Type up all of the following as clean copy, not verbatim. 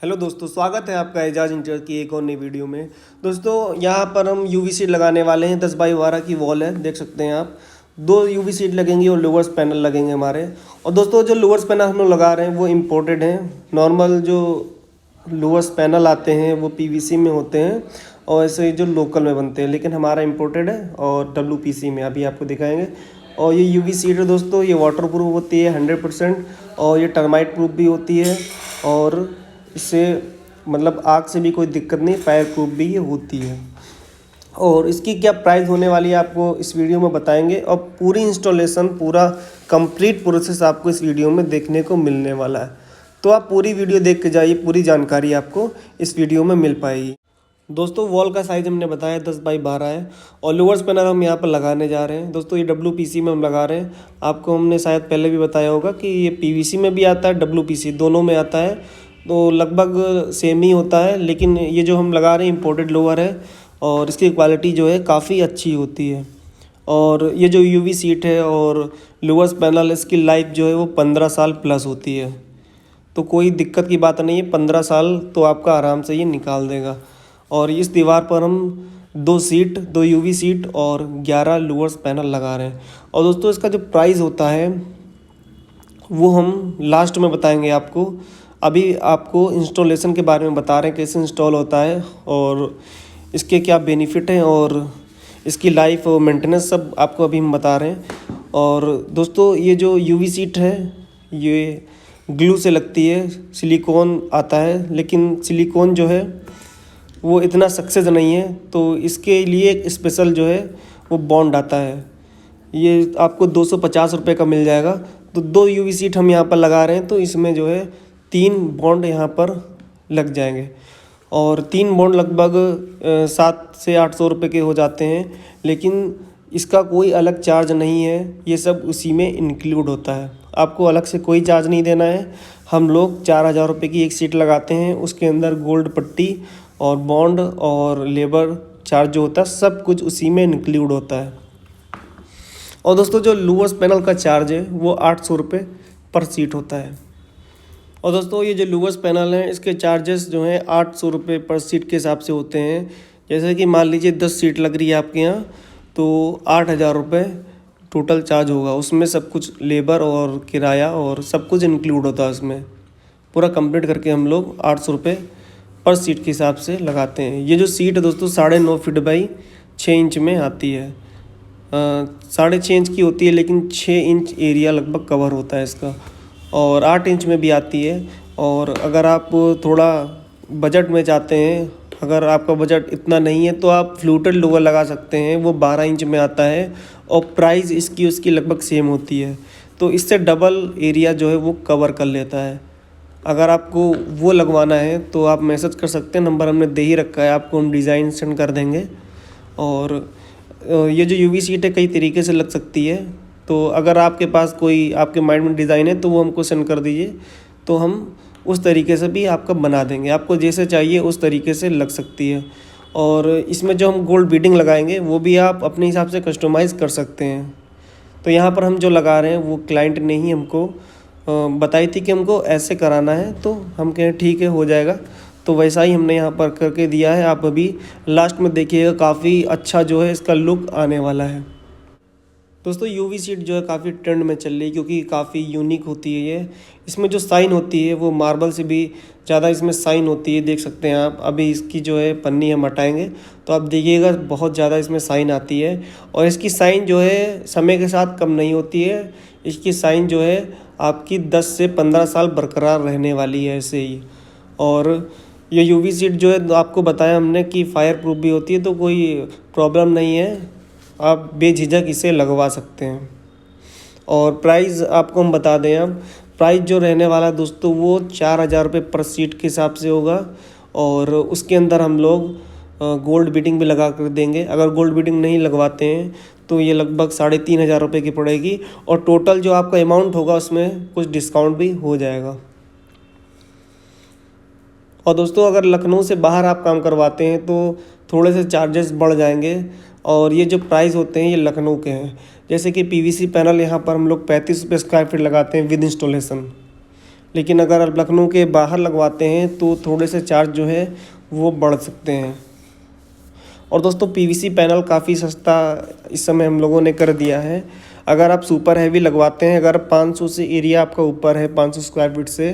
Hello दोस्तों, स्वागत है आपका एजाज इंटीरियर की एक और नई वीडियो में। दोस्तों यहाँ पर हम यूवी सीट लगाने वाले हैं। 10x12 की वॉल है, देख सकते हैं आप। 2 यूवी सीट लगेंगी और लोअर्स पैनल लगेंगे हमारे। और दोस्तों जो लोअर्स पैनल हम लोग लगा रहे हैं वो इम्पोर्टेड हैं। नॉर्मल जो लोअर्स पैनल आते हैं वो पीवीसी में होते हैं और ऐसे जो लोकल में बनते हैं, लेकिन हमारा इम्पोर्टेड है और डब्ल्यूपीसी में अभी आपको दिखाएंगे। और ये यूवी सीट है दोस्तों, ये वाटर प्रूफ होती है 100% और ये टर्माइट प्रूफ भी होती है और इससे मतलब आग से भी कोई दिक्कत नहीं, फायर प्रूफ भी ये होती है। और इसकी क्या प्राइस होने वाली है आपको इस वीडियो में बताएंगे और पूरी इंस्टॉलेशन, पूरा कंप्लीट प्रोसेस आपको इस वीडियो में देखने को मिलने वाला है। तो आप पूरी वीडियो देख के जाइए, पूरी जानकारी आपको इस वीडियो में मिल पाएगी। दोस्तों वॉल का साइज़ हमने बताया 10x12 है और लोअर्स पैनल हम यहाँ पर लगाने जा रहे हैं। दोस्तों ये डब्ल्यूपीसी में हम लगा रहे हैं। आपको हमने शायद पहले भी बताया होगा कि ये पीवीसी में भी आता है, डब्ल्यूपीसी दोनों में आता है, तो लगभग सेम ही होता है। लेकिन ये जो हम लगा रहे हैं इम्पोर्टेड लोअर है और इसकी क्वालिटी जो है काफ़ी अच्छी होती है। और ये जो यूवी सीट है और लोअर्स पैनल, इसकी लाइफ जो है वो 15 साल प्लस होती है, तो कोई दिक्कत की बात नहीं है। 15 साल तो आपका आराम से ये निकाल देगा। और इस दीवार पर हम 2 यूवी सीट और 11 लोअर्स पैनल लगा रहे हैं। और दोस्तों इसका जो प्राइस होता है वो हम लास्ट में बताएंगे आपको। अभी आपको इंस्टॉलेशन के बारे में बता रहे हैं, कैसे इंस्टॉल होता है और इसके क्या बेनिफिट हैं और इसकी लाइफ और मेंटेनेंस सब आपको अभी हम बता रहे हैं। और दोस्तों ये जो यूवी सीट है ये ग्लू से लगती है, सिलिकॉन आता है, लेकिन सिलिकॉन जो है वो इतना सक्सेस नहीं है, तो इसके लिए एक स्पेशल जो है वो बॉन्ड आता है। ये आपको 250 रुपये का मिल जाएगा। तो 2 यूवी सीट हम यहाँ पर लगा रहे हैं, तो इसमें जो है 3 बॉन्ड यहाँ पर लग जाएंगे और 3 बॉन्ड लगभग 700 से 800 रुपये के हो जाते हैं। लेकिन इसका कोई अलग चार्ज नहीं है, ये सब उसी में इंक्लूड होता है। आपको अलग से कोई चार्ज नहीं देना है। हम लोग 4000 रुपये की एक सीट लगाते हैं, उसके अंदर गोल्ड पट्टी और बॉन्ड और लेबर चार्ज जो होता है सब कुछ उसी में इंक्लूड होता है। और दोस्तों जो लोअर्स पैनल का चार्ज है वो 800 रुपये पर सीट होता है। और दोस्तों ये जो लोअर्स पैनल हैं इसके चार्जेस जो हैं 800 रुपये पर सीट के हिसाब से होते हैं। जैसे कि मान लीजिए 10 सीट लग रही है आपके यहाँ, तो 8000 रुपये टोटल चार्ज होगा। उसमें सब कुछ लेबर और किराया और सब कुछ इंक्लूड होता है। उसमें पूरा कंप्लीट करके हम लोग 800 रुपये पर सीट के हिसाब से लगाते हैं। ये जो सीट है दोस्तों 9.5 फीट बाई 6 इंच में आती है। 6.5 इंच की होती है, लेकिन 6 इंच एरिया लगभग कवर होता है इसका, और 8 इंच में भी आती है। और अगर आप थोड़ा बजट में चाहते हैं, अगर आपका बजट इतना नहीं है, तो आप फ्लूटेड लोअर लगा सकते हैं, वो 12 इंच में आता है और प्राइस इसकी उसकी लगभग सेम होती है। तो इससे डबल एरिया जो है वो कवर कर लेता है। अगर आपको वो लगवाना है तो आप मैसेज कर सकते हैं, नंबर हमने दे ही रखा है, आपको हम डिज़ाइन सेंड कर देंगे। और ये जो यूवी सीट है कई तरीके से लग सकती है, तो अगर आपके पास कोई आपके माइंड में डिज़ाइन है तो वो हमको सेंड कर दीजिए, तो हम उस तरीके से भी आपका बना देंगे। आपको जैसे चाहिए उस तरीके से लग सकती है। और इसमें जो हम गोल्ड बीडिंग लगाएंगे वो भी आप अपने हिसाब से कस्टमाइज़ कर सकते हैं। तो यहाँ पर हम जो लगा रहे हैं वो क्लाइंट ने ही हमको बताई थी कि हमको ऐसे कराना है, तो हम कहें ठीक है हो जाएगा, तो वैसा ही हमने यहाँ पर करके दिया है। आप अभी लास्ट में देखिएगा, काफ़ी अच्छा जो है इसका लुक आने वाला है। दोस्तों यूवी सीट जो है काफ़ी ट्रेंड में चल रही है, क्योंकि काफ़ी यूनिक होती है ये। इसमें जो साइन होती है वो मार्बल से भी ज़्यादा इसमें साइन होती है, देख सकते हैं आप। अभी इसकी जो है पन्नी हम हटाएंगे तो आप देखिएगा बहुत ज़्यादा इसमें साइन आती है। और इसकी साइन जो है समय के साथ कम नहीं होती है। इसकी साइन जो है आपकी 10 से 15 साल बरकरार रहने वाली है ऐसे ही। और ये यूवी सीट जो है आपको बताया हमने कि फायर प्रूफ भी होती है, तो कोई प्रॉब्लम नहीं है, आप बेझिझक इसे लगवा सकते हैं। और प्राइस आपको हम बता दें, अब प्राइस जो रहने वाला है दोस्तों वो 4000 रुपये पर सीट के हिसाब से होगा। और उसके अंदर हम लोग गोल्ड बीडिंग भी लगा कर देंगे। अगर गोल्ड बीडिंग नहीं लगवाते हैं तो ये लगभग 3500 रुपये की पड़ेगी, और टोटल जो आपका अमाउंट होगा उसमें कुछ डिस्काउंट भी हो जाएगा। और दोस्तों अगर लखनऊ से बाहर आप काम करवाते हैं तो थोड़े से चार्जेस बढ़ जाएंगे। और ये जो प्राइस होते हैं ये लखनऊ के हैं। जैसे कि पीवीसी पैनल यहाँ पर हम लोग 35 रुपये स्क्वायर फीट लगाते हैं विद इंस्टॉलेशन, लेकिन अगर आप लखनऊ के बाहर लगवाते हैं तो थोड़े से चार्ज जो है वो बढ़ सकते हैं। और दोस्तों पीवीसी पैनल काफ़ी सस्ता इस समय हम लोगों ने कर दिया है। अगर आप सुपर हैवी लगवाते हैं, अगर 500 से एरिया आपका ऊपर है 500 स्क्वायर फीट से,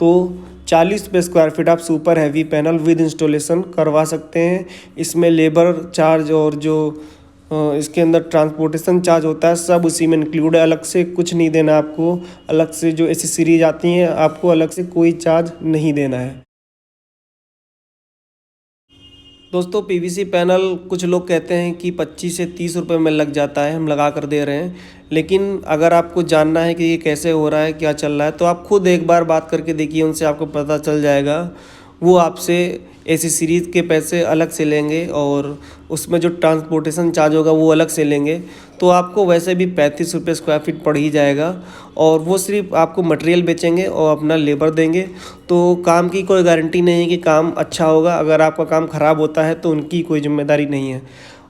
तो 40 रुपये स्क्वायर फीट आप super heavy panel with installation करवा सकते हैं। इसमें लेबर चार्ज और जो इसके अंदर ट्रांसपोर्टेशन चार्ज होता है सब उसी में इंक्लूड है। अलग से कुछ नहीं देना आपको, अलग से जो एसेसरीज आती हैं आपको अलग से कोई चार्ज नहीं देना है। दोस्तों पीवीसी पैनल कुछ लोग कहते हैं कि 25 से 30 रुपए में लग जाता है, हम लगा कर दे रहे हैं। लेकिन अगर आपको जानना है कि ये कैसे हो रहा है, क्या चल रहा है, तो आप खुद एक बार बात करके देखिए, उनसे आपको पता चल जाएगा। वो आपसे एसेसरीज़ के पैसे अलग से लेंगे और उसमें जो ट्रांसपोर्टेशन चार्ज होगा वो अलग से लेंगे। तो आपको वैसे भी 35 रुपये स्क्वायर फीट पड़ ही जाएगा और वो सिर्फ आपको मटेरियल बेचेंगे और अपना लेबर देंगे। तो काम की कोई गारंटी नहीं है कि काम अच्छा होगा। अगर आपका काम ख़राब होता है तो उनकी कोई जिम्मेदारी नहीं है।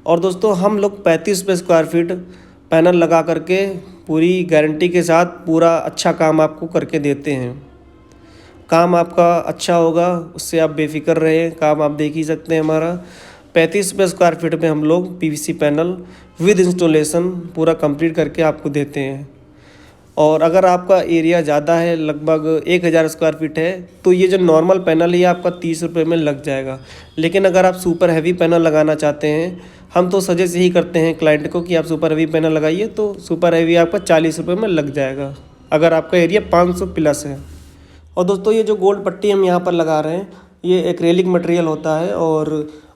और दोस्तों हम लोग 35 रुपये स्क्वायर फीट पैनल लगा करके पूरी गारंटी के साथ पूरा अच्छा काम आपको करके देते हैं। काम आपका अच्छा होगा, उससे आप बेफिक्र रहें। काम आप देख ही सकते हैं हमारा 35 रुपये स्क्वायर फीट में हम लोग पीवीसी पैनल विद इंस्टॉलेशन पूरा कंप्लीट करके आपको देते हैं। और अगर आपका एरिया ज़्यादा है, लगभग 1000 स्क्वायर फीट है, तो ये जो नॉर्मल पैनल है ये आपका 30 रुपये में लग जाएगा। लेकिन अगर आप सुपर हैवी पैनल लगाना चाहते हैं, हम तो सजेस्ट यही करते हैं क्लाइंट को कि आप सुपर हैवी पैनल लगाइए, तो सुपर हैवी आपका 40 रुपये में लग जाएगा अगर आपका एरिया 500 प्लस है। और दोस्तों ये जो गोल्ड पट्टी हम यहाँ पर लगा रहे हैं ये एक्रेलिक मटेरियल होता है और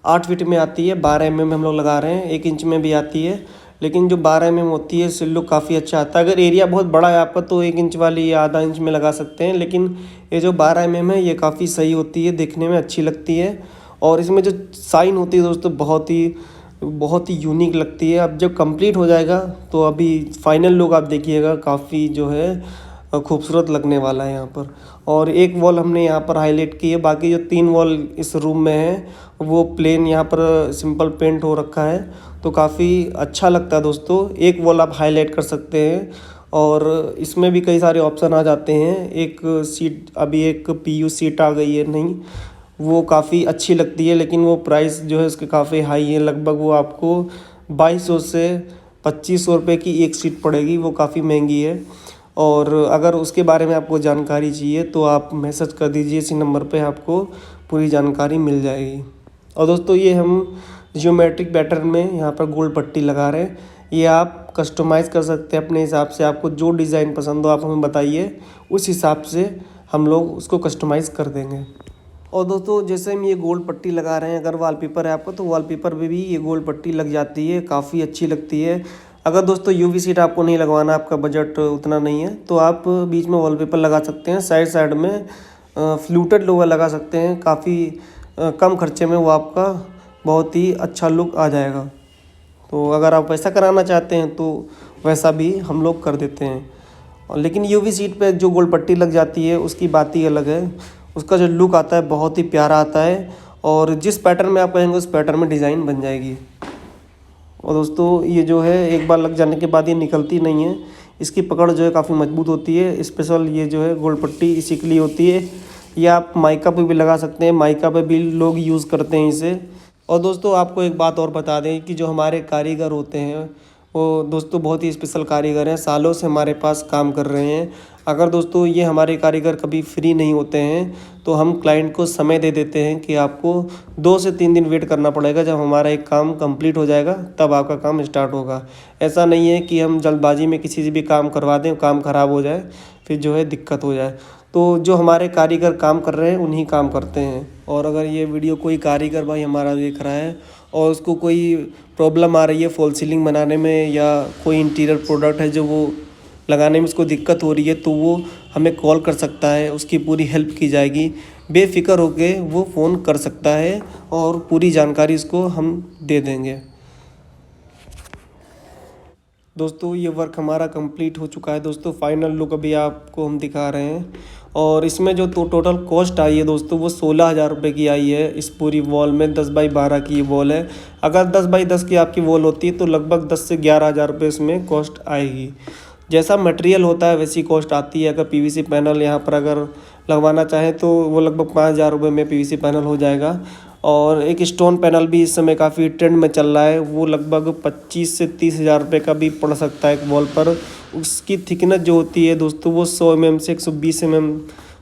8 फीट में आती है, 12 mm हम लोग लगा रहे हैं, 1 इंच में भी आती है। लेकिन जो 12 mm होती है इससे लुक काफ़ी अच्छा आता है। अगर एरिया बहुत बड़ा है आपका तो 1 इंच वाली या आधा इंच में लगा सकते हैं, लेकिन ये जो 12 mm है ये काफ़ी सही होती है, देखने में अच्छी लगती है। और इसमें जो साइन होती है दोस्तों बहुत ही यूनिक लगती है। अब जब कंप्लीट हो जाएगा तो अभी फाइनल लुक आप देखिएगा, काफ़ी जो है खूबसूरत लगने वाला है यहाँ पर। और एक वॉल हमने यहाँ पर हाईलाइट की है, बाकी जो 3 वॉल इस रूम में है वो प्लेन यहाँ पर सिंपल पेंट हो रखा है, तो काफ़ी अच्छा लगता है दोस्तों। एक वॉल आप हाईलाइट कर सकते हैं और इसमें भी कई सारे ऑप्शन आ जाते हैं। एक सीट अभी एक पीयू सीट आ गई है, नहीं वो काफ़ी अच्छी लगती है, लेकिन वो प्राइस जो है उसके काफ़ी हाई है। लगभग वो आपको 2200 से 2500 रुपये की एक सीट पड़ेगी, वो काफ़ी महंगी है। और अगर उसके बारे में आपको जानकारी चाहिए तो आप मैसेज कर दीजिए, इसी नंबर पे आपको पूरी जानकारी मिल जाएगी। और दोस्तों ये हम ज्योमेट्रिक पैटर्न में यहाँ पर गोल्ड पट्टी लगा रहे हैं, ये आप कस्टमाइज़ कर सकते हैं अपने हिसाब से। आपको जो डिज़ाइन पसंद हो आप हमें बताइए, उस हिसाब से हम लोग उसको कस्टमाइज़ कर देंगे। और दोस्तों जैसे हम ये गोल्ड पट्टी लगा रहे हैं, अगर वॉलपेपर है आपका तो वॉलपेपर पे भी ये गोल्ड पट्टी लग जाती है, काफ़ी अच्छी लगती है। अगर दोस्तों यूवी सीट आपको नहीं लगवाना, आपका बजट उतना नहीं है, तो आप बीच में वॉलपेपर लगा सकते हैं। साइड साइड में फ्लूटेड लोगो लगा सकते हैं, काफ़ी कम खर्चे में वो आपका बहुत ही अच्छा लुक आ जाएगा। तो अगर आप वैसा कराना चाहते हैं तो वैसा भी हम लोग कर देते हैं। लेकिन यूवी सीट पे जो गोल्ड पट्टी लग जाती है उसकी बात ही अलग है, उसका जो लुक आता है बहुत ही प्यारा आता है और जिस पैटर्न में आप कहेंगे उस पैटर्न में डिज़ाइन बन जाएगी। और दोस्तों ये जो है एक बार लग जाने के बाद ये निकलती नहीं है, इसकी पकड़ जो है काफ़ी मजबूत होती है। स्पेशल ये जो है गोल्ड पट्टी इसी के लिए होती है। ये आप माइका पे भी लगा सकते हैं, माइका पे भी लोग यूज़ करते हैं इसे। और दोस्तों आपको एक बात और बता दें कि जो हमारे कारीगर होते हैं वो दोस्तों बहुत ही स्पेशल कारीगर हैं, सालों से हमारे पास काम कर रहे हैं। अगर दोस्तों ये हमारे कारीगर कभी फ्री नहीं होते हैं तो हम क्लाइंट को समय दे देते हैं कि आपको 2 से 3 दिन वेट करना पड़ेगा, जब हमारा एक काम कंप्लीट हो जाएगा तब आपका काम स्टार्ट होगा। ऐसा नहीं है कि हम जल्दबाजी में किसी से भी काम करवा दें, काम ख़राब हो जाए फिर जो है दिक्कत हो जाए। तो जो हमारे कारीगर काम कर रहे हैं उन्हीं काम करते हैं। और अगर ये वीडियो कोई कारीगर भाई हमारा देख रहा है और उसको कोई प्रॉब्लम आ रही है फॉल सीलिंग बनाने में या कोई इंटीरियर प्रोडक्ट है जो वो लगाने में उसको दिक्कत हो रही है, तो वो हमें कॉल कर सकता है, उसकी पूरी हेल्प की जाएगी। बेफिक्र होके वो फ़ोन कर सकता है और पूरी जानकारी उसको हम दे देंगे। दोस्तों ये वर्क हमारा कंप्लीट हो चुका है दोस्तों, फाइनल लुक अभी आपको हम दिखा रहे हैं। और इसमें जो टोटल कॉस्ट आई है दोस्तों वो 16,000 रुपये की आई है। इस पूरी वॉल में 10 बाई 12 की ये वॉल है। अगर 10 बाई 10 की आपकी वॉल होती है तो लगभग 10 से 11,000 रुपये इसमें कॉस्ट आएगी। जैसा मटेरियल होता है वैसी कॉस्ट आती है। अगर पीवीसी पैनल यहाँ पर अगर लगवाना चाहें तो वो लगभग 5,000 रुपये में पीवीसी पैनल हो जाएगा। और एक स्टोन पैनल भी इस समय काफ़ी ट्रेंड में चल रहा है, वो लगभग 25 से 30,000 रुपये का भी पड़ सकता है एक वॉल पर। उसकी थिकनेस जो होती है दोस्तों वो 100 mm से 120 mm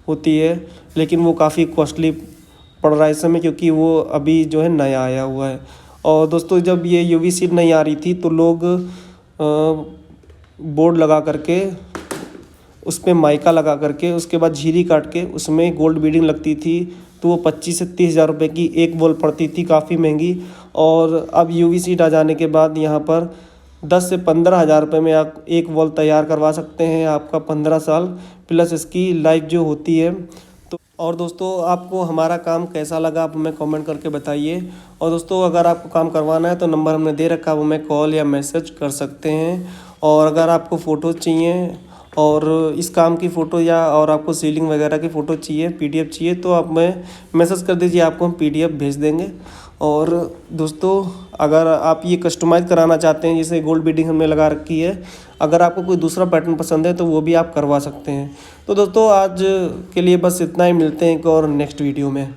होती है, लेकिन वो काफ़ी कॉस्टली पड़ रहा है इस समय, क्योंकि वो अभी जो है नया आया हुआ है। और दोस्तों जब ये यूवी सीट नहीं आ रही थी तो लोग बोर्ड लगा करके उस पर माइका लगा करके उसके बाद झिरी काट के उसमें गोल्ड बीडिंग लगती थी, तो वो 25 से 30,000 रुपये की एक वॉल पड़ती थी, काफ़ी महंगी। और अब यूवी सीट आ जाने के बाद यहाँ पर 10 से 15,000 रुपये में आप एक वॉल तैयार करवा सकते हैं, आपका 15 साल प्लस इसकी लाइफ जो होती है। तो और दोस्तों आपको हमारा काम कैसा लगा आप हमें कमेंट करके बताइए। और दोस्तों अगर आपको काम करवाना है तो नंबर हमने दे रखा है, आप हमें कॉल या मैसेज कर सकते हैं। और अगर आपको फ़ोटो चाहिए और इस काम की फ़ोटो या और आपको सीलिंग वगैरह की फ़ोटो चाहिए, पीडीएफ चाहिए, तो आप हमें मैसेज कर दीजिए, आपको हम पीडीएफ भेज देंगे। और दोस्तों अगर आप ये कस्टमाइज़ कराना चाहते हैं, जैसे गोल्ड बीडिंग हमने लगा रखी है, अगर आपको कोई दूसरा पैटर्न पसंद है तो वो भी आप करवा सकते हैं। तो दोस्तों आज के लिए बस इतना ही, मिलते हैं एक और नेक्स्ट वीडियो में।